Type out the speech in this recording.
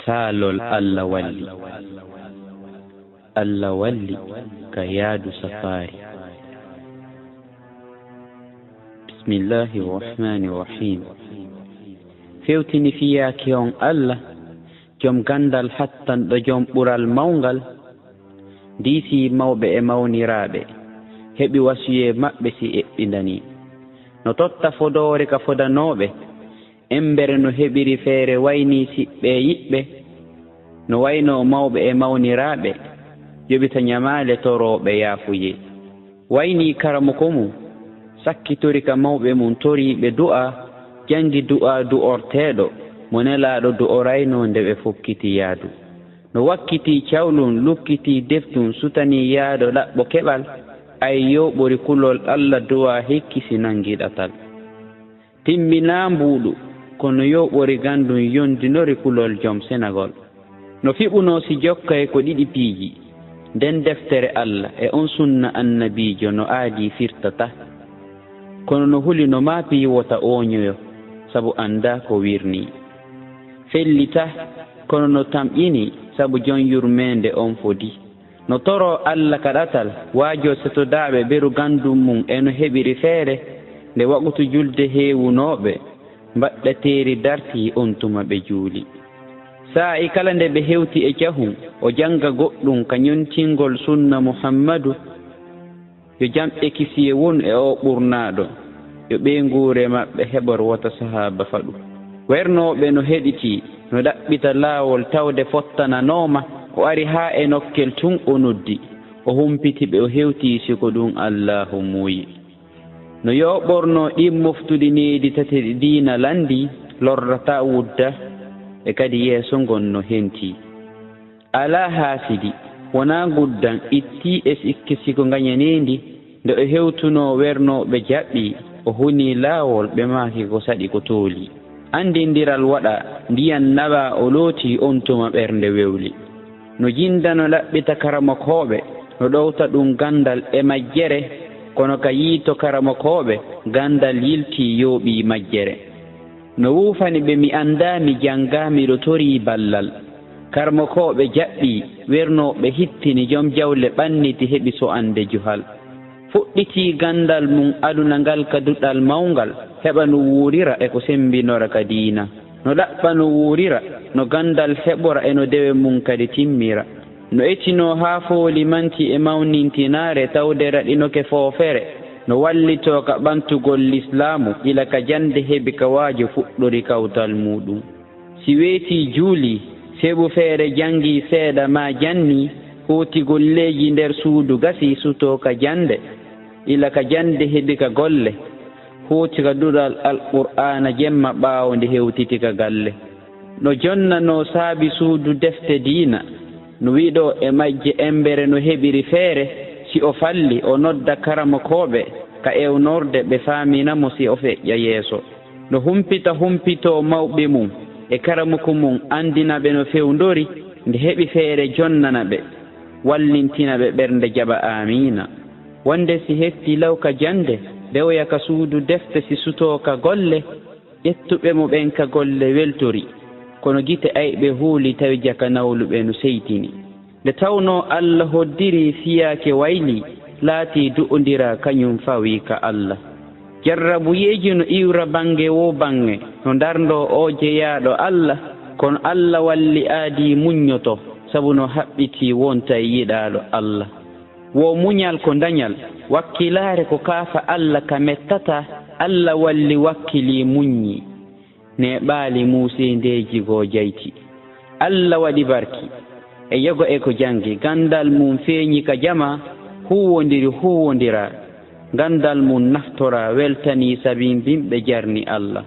saalol Allah walli ka yaadu safari. Bismillahir rahmanir rahim. fewtini fiyaaki on Allah jom gandal hattan ɗo jom ɓural mawngal diisi mawɓe e mawniraaɓe heɓi wasuye maɓɓe si eɓɓindani no totta fodoore ka fodanooɓe embere no heɓiri feere wayni siɓɓe yiɓɓe no wayno mawɓe e mawniraaɓe yoɓita ñamaale torooɓe yaafuye wayni karamoko mum sakkitori ka mawɓe mum toriiɓe du'a jangi du'a du'orteeɗo mo nelaaɗo du'orayno nde ɓe fokkiti yaadu no wakkiti cawlum lukkiti deftum sutani yaado ɗaɓɓo keɓal ay yoɓori kulol Allah du'a hekkisi nangiɗatal timmina mbuuɗu kono yoɓori gandum yondinori kulol jom senagol no fiɓuno si jokkay ko ɗiɗi piiji nden deftere Allah e on sunna annabiijo no aadi firtata kono no huli no maapi wota oñoyo sabu anda ko wirni fellita kono no tamƴini sabu jon yurmende on fodi no toro Allah kaɗatal waajo setodaɓe beru gandum mum eno heɓiri feere nde waɓutu julde heewunoɓe mbaɗɗateeri darti on tuma ɓe juuli saa i kala nde ɓe hewti e jahum o janga goɗɗum ka nyontingol sunna Muhammadu yo jam ekisiye won e o ɓurnaɗo yo ɓe nguure maɓɓe heɓor wota sahaba faɗu wernoɓe no heɗiti no ɗaɓɓita laawol tawde fottananoma o ari ha e nokkel tun o noddi o humpitiɓe o hewti siko ɗum Allahu muuyi no yoɓorno ɗin moftude needi tati ɗi diina landi lorrata wudda e kadi yeeso ngon no henti ala haasidi wona guddan itti e sikke siko ngañanendi nde o hewtuno wernoɓe jaɓɓi o huni laawol ɓe maaki ko saɗi ko tooli andindiral waɗa ndiyan naɓa o looti on tuma ɓernde wewli no jinda no laɓɓita karamakooɓe no ɗowta ɗum gandal e majjere kono ka yiito karamakooɓe gandal yilti yooɓi majjere no wuufani ɓe mi annda mi jannga miɗo torii ballal karamakooɓe jaɓɓi wernoɓe hittini jom jawle ɓanniti heɓi so ande juhal fuɗɗiti gandal mum aduna ngal ka duɗal mawngal heɓa no wuurira e ko sembinora ka diina no ɗaɓɓa no wuurira no gandal heɓora e no dewe mum kadi timmira no ettino haa fooli manti e mawnintinaare tawde raɗinoke foofere no wallito ka ɓantugol l'islamu ila ka jande heɓi ka waajo fuɗɗori kawtal muɗum si weeti juuli seɓu feere jangi seeɗa ma janni huutigol leeji nder suudu gasi suto ka jande ila ka jande heɓi ka golle huuti ka duɗal alqur'ana jemma ɓaawo nde hewtiti ka galle no jonna no saabi suudu defte diina no wiɗo e majje embere no heɓiri feere si o falli o nodda karamakooɓe ka ewnorde ɓe faaminamo si o feƴƴa yeeso no humpito mawɓe mum e karamoko mum andina ɓe no fewndori nde heɓi feere jonnana ɓe wallintina ɓe ɓernde jaɓa amina wonde si hefti law ka jande dewoya ka suudu defte si sutoo ka golle ƴettuɓe mo ɓen ka golle weltori kono gite ayɓe huuli tawi jaka nawluɓe no seytini nde tawno Allah hoddiri fiyaake wayli laati du'ondira kañum fawi ka Allah jarrabuyeji no iwra bange wo bange no darndo o jeyaaɗo Allah kono Allah walli aadi muññoto sabu no haɓɓiti wonta yiɗaaɗo Allah wo muñal ko dañal wakkilaare ko kaafa Allah ka mettata Allah walli wakkili muññi ne ɓaali muusendeji goo jayti Allah waɗi barki e yogo e ko jangi gandal mum feeñi ka jama huwondira gandal mum naftora weltani sabi bimɓe jarni Allah